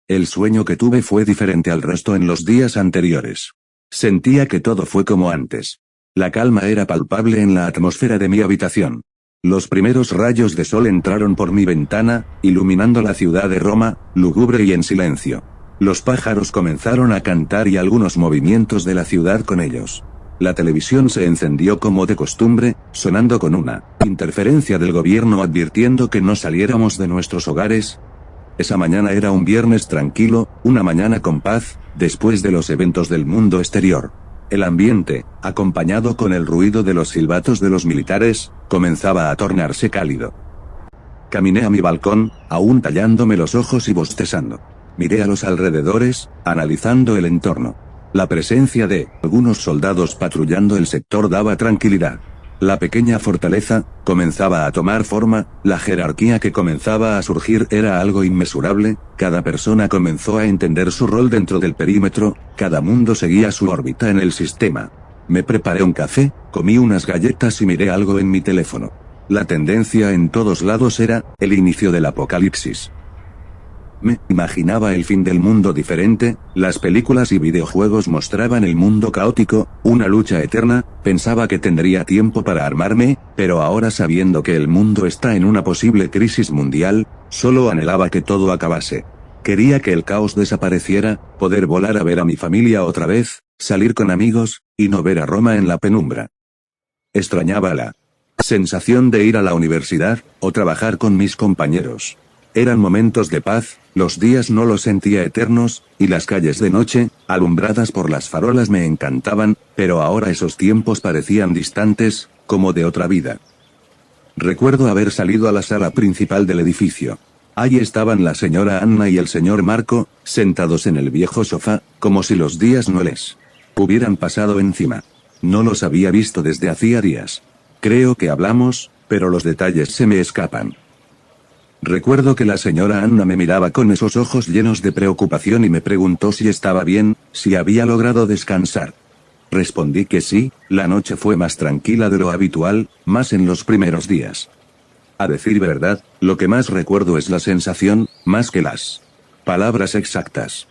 El sueño que tuve fue diferente al resto en los días anteriores. Sentía que todo fue como antes. La calma era palpable en la atmósfera de mi habitación. Los primeros rayos de sol entraron por mi ventana, iluminando la ciudad de Roma, lúgubre y en silencio. Los pájaros comenzaron a cantar y algunos movimientos de la ciudad con ellos. La televisión se encendió como de costumbre, sonando con una interferencia del gobierno advirtiendo que no saliéramos de nuestros hogares. Esa mañana era un viernes tranquilo, una mañana con paz, después de los eventos del mundo exterior. El ambiente, acompañado con el ruido de los silbatos de los militares, comenzaba a tornarse cálido. Caminé a mi balcón, aún tallándome los ojos y bostezando. Miré a los alrededores, analizando el entorno. La presencia de algunos soldados patrullando el sector daba tranquilidad. La pequeña fortaleza comenzaba a tomar forma, la jerarquía que comenzaba a surgir era algo inmesurable, cada persona comenzó a entender su rol dentro del perímetro, cada mundo seguía su órbita en el sistema. Me preparé un café, comí unas galletas y miré algo en mi teléfono. La tendencia en todos lados era el inicio del apocalipsis. Me imaginaba el fin del mundo diferente, las películas y videojuegos mostraban el mundo caótico, una lucha eterna, pensaba que tendría tiempo para armarme, pero ahora sabiendo que el mundo está en una posible crisis mundial, solo anhelaba que todo acabase. Quería que el caos desapareciera, poder volar a ver a mi familia otra vez, salir con amigos, y no ver a Roma en la penumbra. Extrañaba la sensación de ir a la universidad, o trabajar con mis compañeros. Eran momentos de paz, los días no los sentía eternos, y las calles de noche, alumbradas por las farolas me encantaban, pero ahora esos tiempos parecían distantes, como de otra vida. Recuerdo haber salido a la sala principal del edificio. Allí estaban la señora Anna y el señor Marco, sentados en el viejo sofá, como si los días no les hubieran pasado encima. No los había visto desde hacía días. Creo que hablamos, pero los detalles se me escapan. Recuerdo que la señora Anna me miraba con esos ojos llenos de preocupación y me preguntó si estaba bien, si había logrado descansar. Respondí que sí, la noche fue más tranquila de lo habitual, más en los primeros días. A decir verdad, lo que más recuerdo es la sensación, más que las palabras exactas.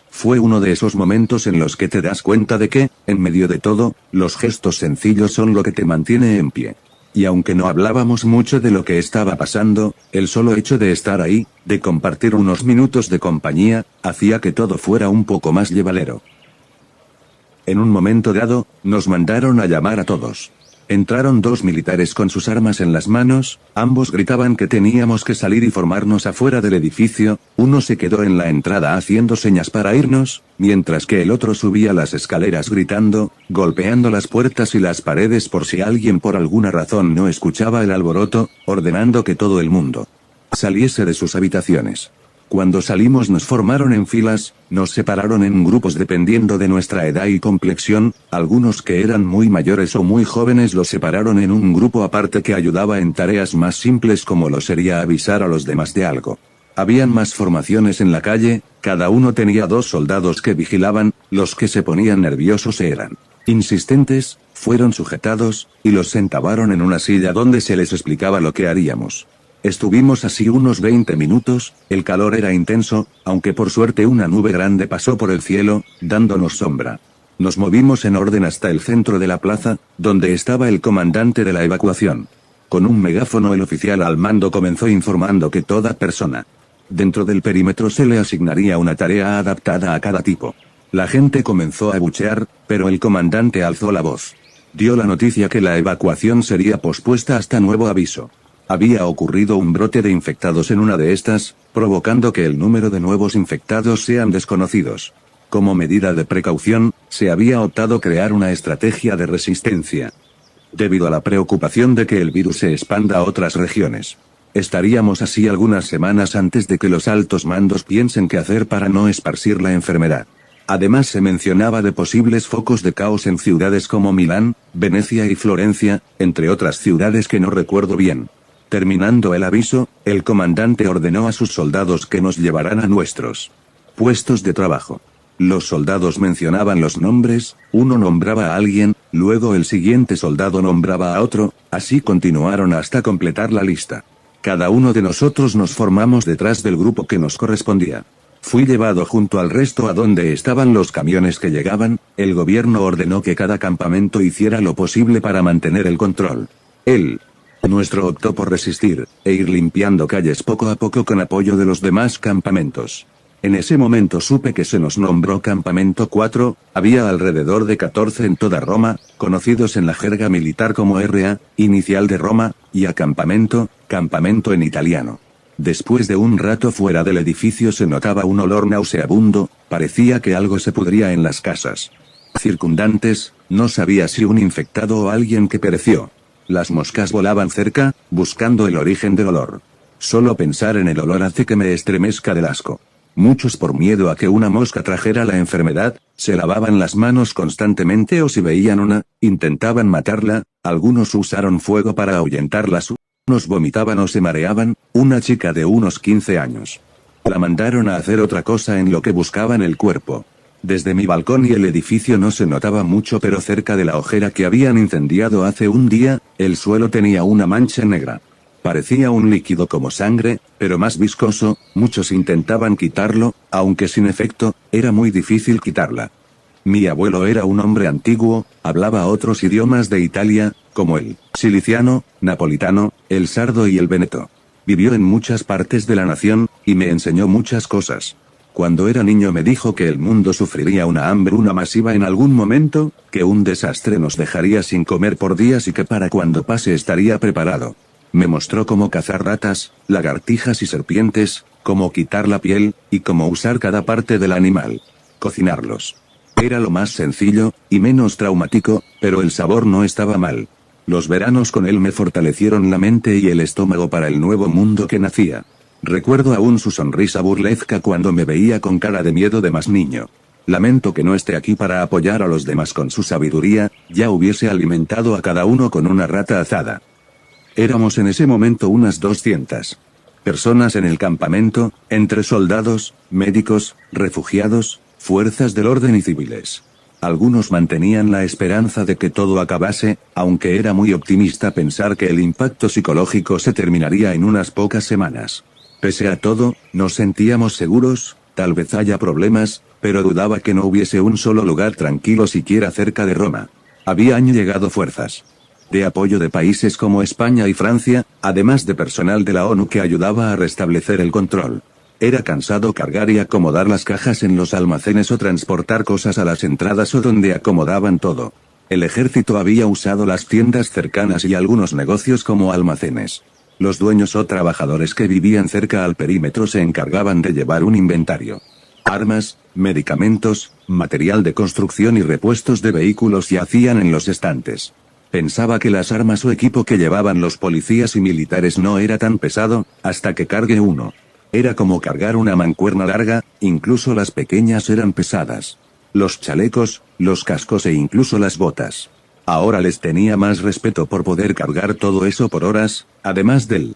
Fue uno de esos momentos en los que te das cuenta de que, en medio de todo, los gestos sencillos son lo que te mantiene en pie. Y aunque no hablábamos mucho de lo que estaba pasando, el solo hecho de estar ahí, de compartir unos minutos de compañía, hacía que todo fuera un poco más llevadero. En un momento dado, nos mandaron a llamar a todos. Entraron dos militares con sus armas en las manos, ambos gritaban que teníamos que salir y formarnos afuera del edificio, uno se quedó en la entrada haciendo señas para irnos, mientras que el otro subía las escaleras gritando, golpeando las puertas y las paredes por si alguien por alguna razón no escuchaba el alboroto, ordenando que todo el mundo saliese de sus habitaciones. Cuando salimos nos formaron en filas, nos separaron en grupos dependiendo de nuestra edad y complexión, algunos que eran muy mayores o muy jóvenes los separaron en un grupo aparte que ayudaba en tareas más simples como lo sería avisar a los demás de algo. Habían más formaciones en la calle, cada uno tenía 2 soldados que vigilaban, los que se ponían nerviosos eran insistentes, fueron sujetados, y los sentaron en una silla donde se les explicaba lo que haríamos. Estuvimos así unos 20 minutos, el calor era intenso, aunque por suerte una nube grande pasó por el cielo, dándonos sombra. Nos movimos en orden hasta el centro de la plaza, donde estaba el comandante de la evacuación. Con un megáfono el oficial al mando comenzó informando que toda persona dentro del perímetro se le asignaría una tarea adaptada a cada tipo. La gente comenzó a abuchear, pero el comandante alzó la voz. Dio la noticia que la evacuación sería pospuesta hasta nuevo aviso. Había ocurrido un brote de infectados en una de estas, provocando que el número de nuevos infectados sean desconocidos. Como medida de precaución, se había optado crear una estrategia de resistencia. Debido a la preocupación de que el virus se expanda a otras regiones. Estaríamos así algunas semanas antes de que los altos mandos piensen qué hacer para no esparcir la enfermedad. Además se mencionaba de posibles focos de caos en ciudades como Milán, Venecia y Florencia, entre otras ciudades que no recuerdo bien. Terminando el aviso, el comandante ordenó a sus soldados que nos llevaran a nuestros puestos de trabajo. Los soldados mencionaban los nombres, uno nombraba a alguien, luego el siguiente soldado nombraba a otro, así continuaron hasta completar la lista. Cada uno de nosotros nos formamos detrás del grupo que nos correspondía. Fui llevado junto al resto a donde estaban los camiones que llegaban. El gobierno ordenó que cada campamento hiciera lo posible para mantener el control. Nuestro optó por resistir, e ir limpiando calles poco a poco con apoyo de los demás campamentos. En ese momento supe que se nos nombró Campamento 4, había alrededor de 14 en toda Roma, conocidos en la jerga militar como RA, inicial de Roma, y a campamento en italiano. Después de un rato fuera del edificio se notaba un olor nauseabundo, parecía que algo se pudría en las casas circundantes, no sabía si un infectado o alguien que pereció. Las moscas volaban cerca, buscando el origen del olor. Solo pensar en el olor hace que me estremezca del asco. Muchos por miedo a que una mosca trajera la enfermedad, se lavaban las manos constantemente o si veían una, intentaban matarla, algunos usaron fuego para ahuyentarlas, unos vomitaban o se mareaban, una chica de unos 15 años. La mandaron a hacer otra cosa en lo que buscaban el cuerpo. Desde mi balcón y el edificio no se notaba mucho, pero cerca de la ojera que habían incendiado hace un día, el suelo tenía una mancha negra. Parecía un líquido como sangre, pero más viscoso, muchos intentaban quitarlo, aunque sin efecto, era muy difícil quitarla. Mi abuelo era un hombre antiguo, hablaba otros idiomas de Italia, como el siciliano, napolitano, el sardo y el veneto. Vivió en muchas partes de la nación, y me enseñó muchas cosas. Cuando era niño me dijo que el mundo sufriría una hambruna masiva en algún momento, que un desastre nos dejaría sin comer por días y que para cuando pase estaría preparado. Me mostró cómo cazar ratas, lagartijas y serpientes, cómo quitar la piel, y cómo usar cada parte del animal. Cocinarlos. Era lo más sencillo, y menos traumático, pero el sabor no estaba mal. Los veranos con él me fortalecieron la mente y el estómago para el nuevo mundo que nacía. Recuerdo aún su sonrisa burlesca cuando me veía con cara de miedo de más niño. Lamento que no esté aquí para apoyar a los demás con su sabiduría, ya hubiese alimentado a cada uno con una rata azada. Éramos en ese momento unas 200 personas en el campamento, entre soldados, médicos, refugiados, fuerzas del orden y civiles. Algunos mantenían la esperanza de que todo acabase, aunque era muy optimista pensar que el impacto psicológico se terminaría en unas pocas semanas. Pese a todo, nos sentíamos seguros, tal vez haya problemas, pero dudaba que no hubiese un solo lugar tranquilo siquiera cerca de Roma. Habían llegado fuerzas de apoyo de países como España y Francia, además de personal de la ONU que ayudaba a restablecer el control. Era cansado cargar y acomodar las cajas en los almacenes o transportar cosas a las entradas o donde acomodaban todo. El ejército había usado las tiendas cercanas y algunos negocios como almacenes. Los dueños o trabajadores que vivían cerca al perímetro se encargaban de llevar un inventario. Armas, medicamentos, material de construcción y repuestos de vehículos yacían en los estantes. Pensaba que las armas o equipo que llevaban los policías y militares no era tan pesado, hasta que cargué uno. Era como cargar una mancuerna larga, incluso las pequeñas eran pesadas. Los chalecos, los cascos e incluso las botas. Ahora les tenía más respeto por poder cargar todo eso por horas, además del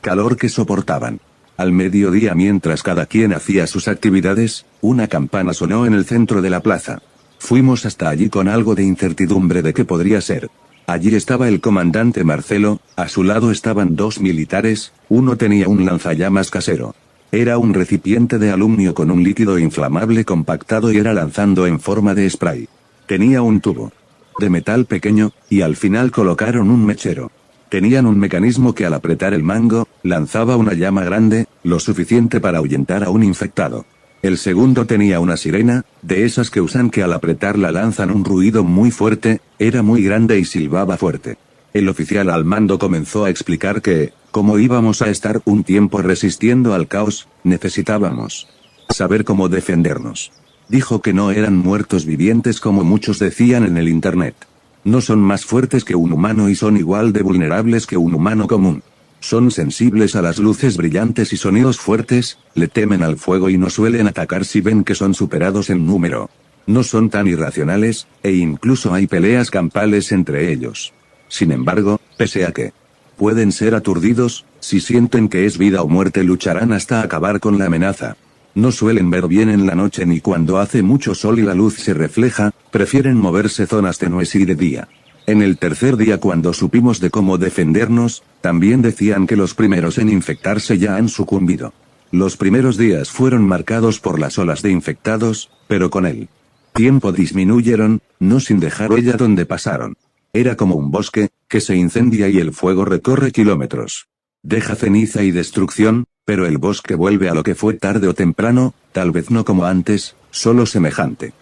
calor que soportaban. Al mediodía, mientras cada quien hacía sus actividades, una campana sonó en el centro de la plaza. Fuimos hasta allí con algo de incertidumbre de qué podría ser. Allí estaba el comandante Marcelo, a su lado estaban dos militares, uno tenía un lanzallamas casero. Era un recipiente de aluminio con un líquido inflamable compactado y era lanzando en forma de spray. Tenía un tubo de metal pequeño, y al final colocaron un mechero. Tenían un mecanismo que al apretar el mango, lanzaba una llama grande, lo suficiente para ahuyentar a un infectado. El segundo tenía una sirena, de esas que usan que al apretarla lanzan un ruido muy fuerte, era muy grande y silbaba fuerte. El oficial al mando comenzó a explicar que, como íbamos a estar un tiempo resistiendo al caos, necesitábamos saber cómo defendernos. Dijo que no eran muertos vivientes como muchos decían en el internet. No son más fuertes que un humano y son igual de vulnerables que un humano común. Son sensibles a las luces brillantes y sonidos fuertes, le temen al fuego y no suelen atacar si ven que son superados en número. No son tan irracionales, e incluso hay peleas campales entre ellos. Sin embargo, pese a que pueden ser aturdidos, si sienten que es vida o muerte lucharán hasta acabar con la amenaza. No suelen ver bien en la noche ni cuando hace mucho sol y la luz se refleja, prefieren moverse zonas tenues y de día. En el tercer día, cuando supimos de cómo defendernos, también decían que los primeros en infectarse ya han sucumbido. Los primeros días fueron marcados por las olas de infectados, pero con el tiempo disminuyeron, no sin dejar huella donde pasaron. Era como un bosque, que se incendia y el fuego recorre kilómetros. Deja ceniza y destrucción, pero el bosque vuelve a lo que fue tarde o temprano, tal vez no como antes, solo semejante.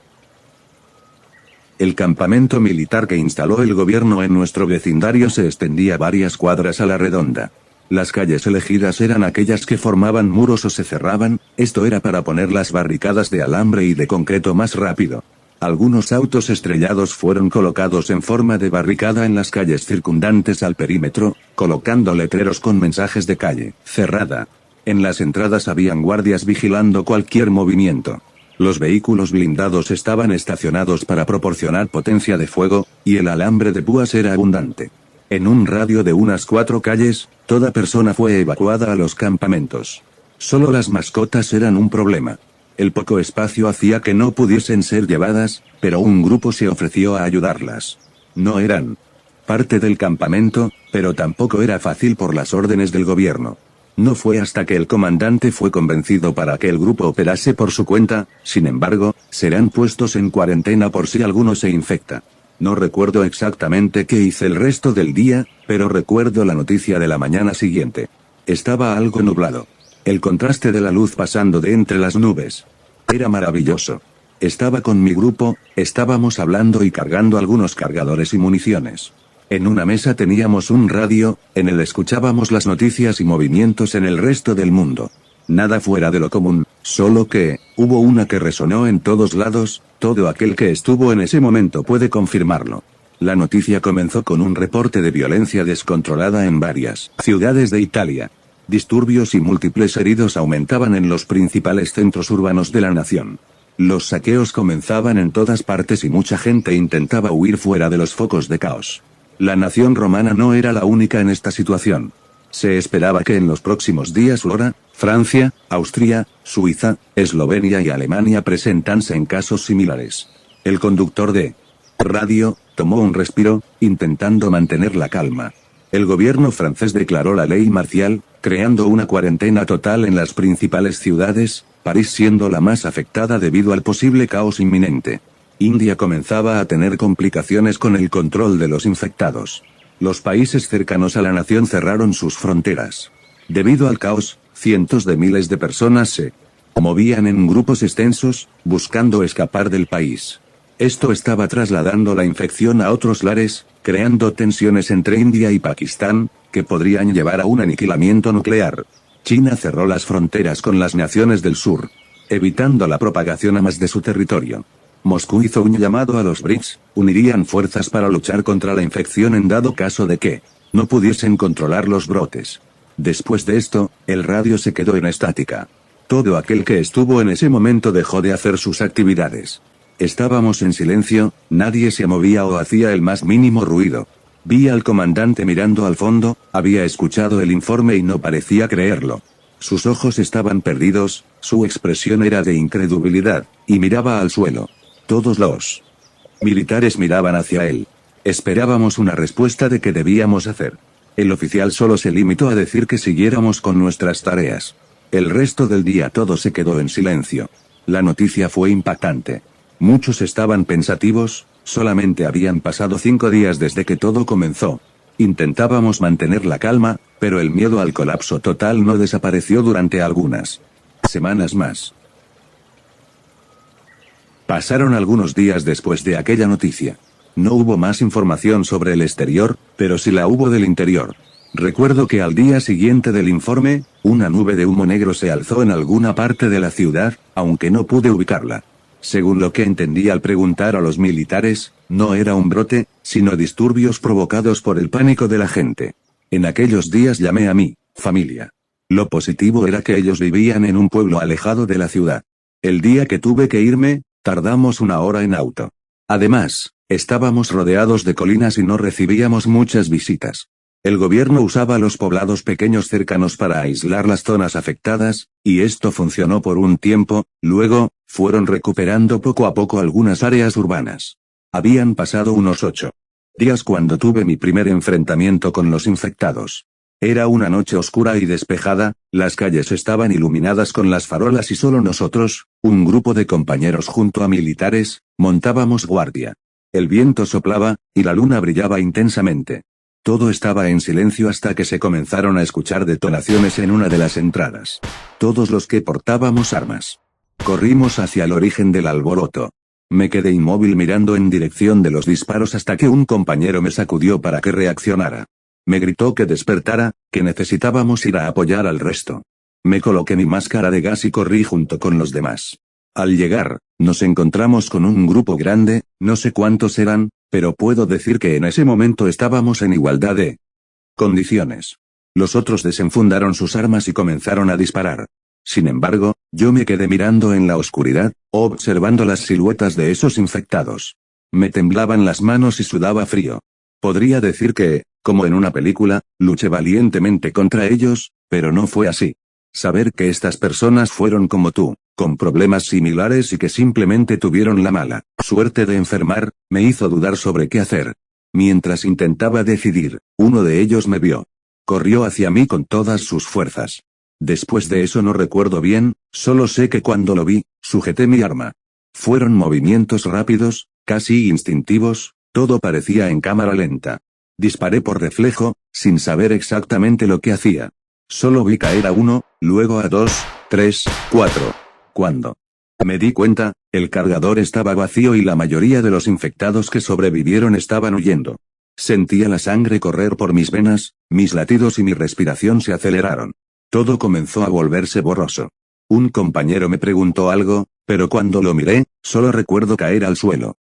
El campamento militar que instaló el gobierno en nuestro vecindario se extendía varias cuadras a la redonda. Las calles elegidas eran aquellas que formaban muros o se cerraban, esto era para poner las barricadas de alambre y de concreto más rápido. Algunos autos estrellados fueron colocados en forma de barricada en las calles circundantes al perímetro, colocando letreros con mensajes de calle cerrada. En las entradas habían guardias vigilando cualquier movimiento. Los vehículos blindados estaban estacionados para proporcionar potencia de fuego, y el alambre de púas era abundante. En un radio de unas 4 calles, toda persona fue evacuada a los campamentos. Solo las mascotas eran un problema. El poco espacio hacía que no pudiesen ser llevadas, pero un grupo se ofreció a ayudarlas. No eran parte del campamento, pero tampoco era fácil por las órdenes del gobierno. No fue hasta que el comandante fue convencido para que el grupo operase por su cuenta, sin embargo, serán puestos en cuarentena por si alguno se infecta. No recuerdo exactamente qué hice el resto del día, pero recuerdo la noticia de la mañana siguiente. Estaba algo nublado. El contraste de la luz pasando de entre las nubes era maravilloso. Estaba con mi grupo, estábamos hablando y cargando algunos cargadores y municiones. En una mesa teníamos un radio, en él escuchábamos las noticias y movimientos en el resto del mundo. Nada fuera de lo común, solo que, hubo una que resonó en todos lados, todo aquel que estuvo en ese momento puede confirmarlo. La noticia comenzó con un reporte de violencia descontrolada en varias ciudades de Italia. Disturbios y múltiples heridos aumentaban en los principales centros urbanos de la nación. Los saqueos comenzaban en todas partes y mucha gente intentaba huir fuera de los focos de caos. La nación romana no era la única en esta situación. Se esperaba que en los próximos días Francia, Austria, Suiza, Eslovenia y Alemania presentasen casos similares. El conductor de radio tomó un respiro, intentando mantener la calma. El gobierno francés declaró la ley marcial, creando una cuarentena total en las principales ciudades, París siendo la más afectada debido al posible caos inminente. India comenzaba a tener complicaciones con el control de los infectados. Los países cercanos a la nación cerraron sus fronteras. Debido al caos, cientos de miles de personas se movían en grupos extensos, buscando escapar del país. Esto estaba trasladando la infección a otros lares, creando tensiones entre India y Pakistán, que podrían llevar a un aniquilamiento nuclear. China cerró las fronteras con las naciones del sur, evitando la propagación a más de su territorio. Moscú hizo un llamado a los BRICS, unirían fuerzas para luchar contra la infección en dado caso de que no pudiesen controlar los brotes. Después de esto, el radio se quedó en estática. Todo aquel que estuvo en ese momento dejó de hacer sus actividades. Estábamos en silencio, nadie se movía o hacía el más mínimo ruido. Vi al comandante mirando al fondo, había escuchado el informe y no parecía creerlo. Sus ojos estaban perdidos, su expresión era de incredulidad, y miraba al suelo. Todos los militares miraban hacia él. Esperábamos una respuesta de qué debíamos hacer. El oficial solo se limitó a decir que siguiéramos con nuestras tareas. El resto del día todo se quedó en silencio. La noticia fue impactante. Muchos estaban pensativos, solamente habían pasado 5 días desde que todo comenzó. Intentábamos mantener la calma, pero el miedo al colapso total no desapareció durante algunas semanas más. Pasaron algunos días después de aquella noticia. No hubo más información sobre el exterior, pero sí la hubo del interior. Recuerdo que al día siguiente del informe, una nube de humo negro se alzó en alguna parte de la ciudad, aunque no pude ubicarla. Según lo que entendí al preguntar a los militares, no era un brote, sino disturbios provocados por el pánico de la gente. En aquellos días llamé a mi familia. Lo positivo era que ellos vivían en un pueblo alejado de la ciudad. El día que tuve que irme, tardamos 1 hora en auto. Además, estábamos rodeados de colinas y no recibíamos muchas visitas. El gobierno usaba los poblados pequeños cercanos para aislar las zonas afectadas, y esto funcionó por un tiempo, luego, fueron recuperando poco a poco algunas áreas urbanas. Habían pasado unos 8 días cuando tuve mi primer enfrentamiento con los infectados. Era una noche oscura y despejada, las calles estaban iluminadas con las farolas y solo nosotros, un grupo de compañeros junto a militares, montábamos guardia. El viento soplaba, y la luna brillaba intensamente. Todo estaba en silencio hasta que se comenzaron a escuchar detonaciones en una de las entradas. Todos los que portábamos armas. Corrimos hacia el origen del alboroto. Me quedé inmóvil mirando en dirección de los disparos hasta que un compañero me sacudió para que reaccionara. Me gritó que despertara, que necesitábamos ir a apoyar al resto. Me coloqué mi máscara de gas y corrí junto con los demás. Al llegar, nos encontramos con un grupo grande, no sé cuántos eran, pero puedo decir que en ese momento estábamos en igualdad de condiciones. Los otros desenfundaron sus armas y comenzaron a disparar. Sin embargo, yo me quedé mirando en la oscuridad, observando las siluetas de esos infectados. Me temblaban las manos y sudaba frío. Podría decir que, como en una película, luché valientemente contra ellos, pero no fue así. Saber que estas personas fueron como tú, con problemas similares y que simplemente tuvieron la mala suerte de enfermar, me hizo dudar sobre qué hacer. Mientras intentaba decidir, uno de ellos me vio. Corrió hacia mí con todas sus fuerzas. Después de eso no recuerdo bien, solo sé que cuando lo vi, sujeté mi arma. Fueron movimientos rápidos, casi instintivos, todo parecía en cámara lenta. Disparé por reflejo, sin saber exactamente lo que hacía. Solo vi caer a uno, luego a 2, 3, 4. Cuando me di cuenta, el cargador estaba vacío y la mayoría de los infectados que sobrevivieron estaban huyendo. Sentía la sangre correr por mis venas, mis latidos y mi respiración se aceleraron. Todo comenzó a volverse borroso. Un compañero me preguntó algo, pero cuando lo miré, solo recuerdo caer al suelo.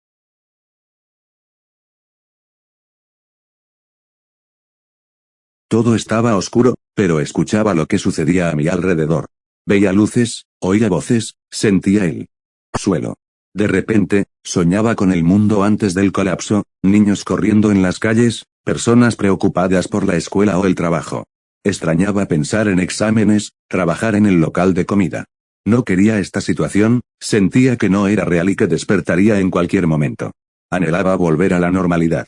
Todo estaba oscuro, pero escuchaba lo que sucedía a mi alrededor. Veía luces, oía voces, sentía el suelo. De repente, soñaba con el mundo antes del colapso, niños corriendo en las calles, personas preocupadas por la escuela o el trabajo. Extrañaba pensar en exámenes, trabajar en el local de comida. No quería esta situación, sentía que no era real y que despertaría en cualquier momento. Anhelaba volver a la normalidad.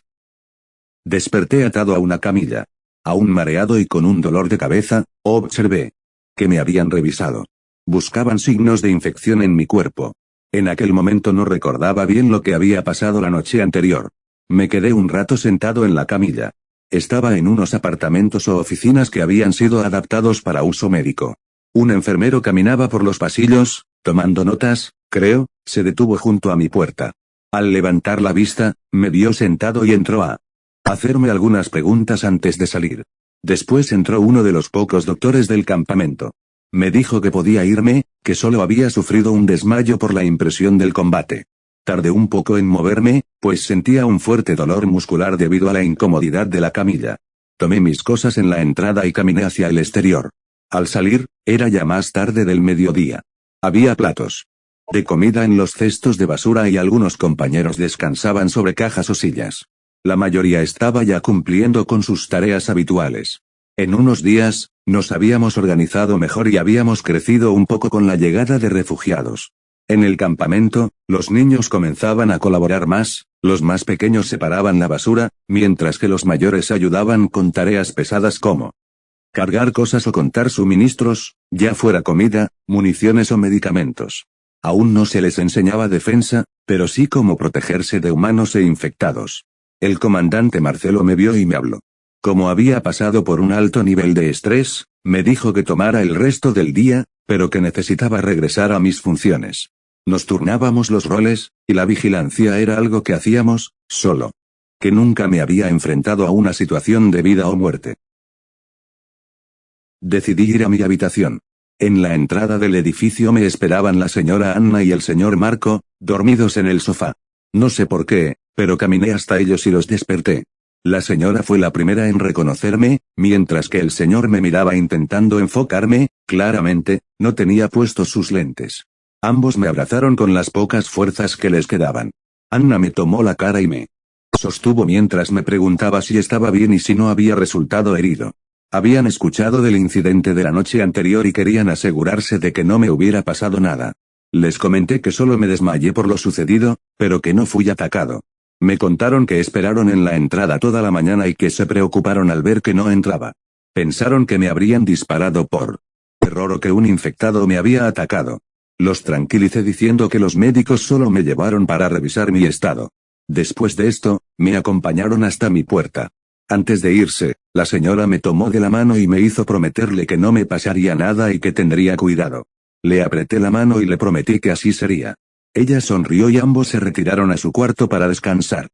Desperté atado a una camilla. Aún mareado y con un dolor de cabeza, observé que me habían revisado. Buscaban signos de infección en mi cuerpo. En aquel momento no recordaba bien lo que había pasado la noche anterior. Me quedé un rato sentado en la camilla. Estaba en unos apartamentos o oficinas que habían sido adaptados para uso médico. Un enfermero caminaba por los pasillos, tomando notas, creo, se detuvo junto a mi puerta. Al levantar la vista, me vio sentado y entró a hacerme algunas preguntas antes de salir. Después entró uno de los pocos doctores del campamento. Me dijo que podía irme, que solo había sufrido un desmayo por la impresión del combate. Tardé un poco en moverme, pues sentía un fuerte dolor muscular debido a la incomodidad de la camilla. Tomé mis cosas en la entrada y caminé hacia el exterior. Al salir, era ya más tarde del mediodía. Había platos de comida en los cestos de basura y algunos compañeros descansaban sobre cajas o sillas. La mayoría estaba ya cumpliendo con sus tareas habituales. En unos días, nos habíamos organizado mejor y habíamos crecido un poco con la llegada de refugiados. En el campamento, los niños comenzaban a colaborar más, los más pequeños separaban la basura, mientras que los mayores ayudaban con tareas pesadas como cargar cosas o contar suministros, ya fuera comida, municiones o medicamentos. Aún no se les enseñaba defensa, pero sí cómo protegerse de humanos e infectados. El comandante Marcelo me vio y me habló. Como había pasado por un alto nivel de estrés, me dijo que tomara el resto del día, pero que necesitaba regresar a mis funciones. Nos turnábamos los roles, y la vigilancia era algo que hacíamos, solo. Que nunca me había enfrentado a una situación de vida o muerte. Decidí ir a mi habitación. En la entrada del edificio me esperaban la señora Anna y el señor Marco, dormidos en el sofá. No sé por qué, pero caminé hasta ellos y los desperté. La señora fue la primera en reconocerme, mientras que el señor me miraba intentando enfocarme, claramente, no tenía puestos sus lentes. Ambos me abrazaron con las pocas fuerzas que les quedaban. Anna me tomó la cara y me sostuvo mientras me preguntaba si estaba bien y si no había resultado herido. Habían escuchado del incidente de la noche anterior y querían asegurarse de que no me hubiera pasado nada. Les comenté que solo me desmayé por lo sucedido, pero que no fui atacado. Me contaron que esperaron en la entrada toda la mañana y que se preocuparon al ver que no entraba. Pensaron que me habrían disparado por error o que un infectado me había atacado. Los tranquilicé diciendo que los médicos solo me llevaron para revisar mi estado. Después de esto, me acompañaron hasta mi puerta. Antes de irse, la señora me tomó de la mano y me hizo prometerle que no me pasaría nada y que tendría cuidado. Le apreté la mano y le prometí que así sería. Ella sonrió y ambos se retiraron a su cuarto para descansar.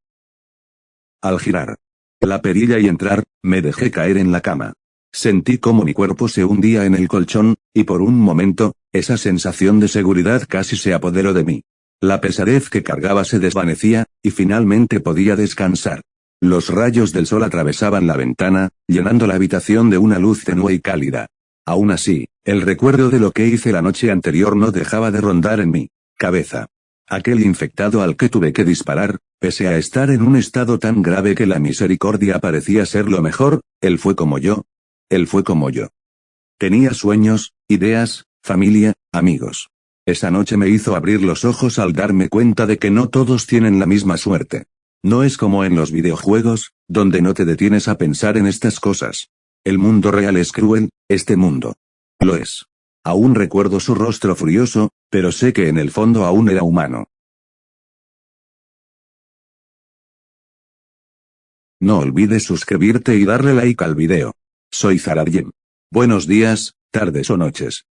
Al girar la perilla y entrar, me dejé caer en la cama. Sentí como mi cuerpo se hundía en el colchón, y por un momento, esa sensación de seguridad casi se apoderó de mí. La pesadez que cargaba se desvanecía, y finalmente podía descansar. Los rayos del sol atravesaban la ventana, llenando la habitación de una luz tenue y cálida. Aún así, el recuerdo de lo que hice la noche anterior no dejaba de rondar en mi cabeza. Aquel infectado al que tuve que disparar, pese a estar en un estado tan grave que la misericordia parecía ser lo mejor, él fue como yo. Él fue como yo. Tenía sueños, ideas, familia, amigos. Esa noche me hizo abrir los ojos al darme cuenta de que no todos tienen la misma suerte. No es como en los videojuegos, donde no te detienes a pensar en estas cosas. El mundo real es cruel, este mundo. Lo es. Aún recuerdo su rostro furioso, pero sé que en el fondo aún era humano. No olvides suscribirte y darle like al video. Soy Zarariem. Buenos días, tardes o noches.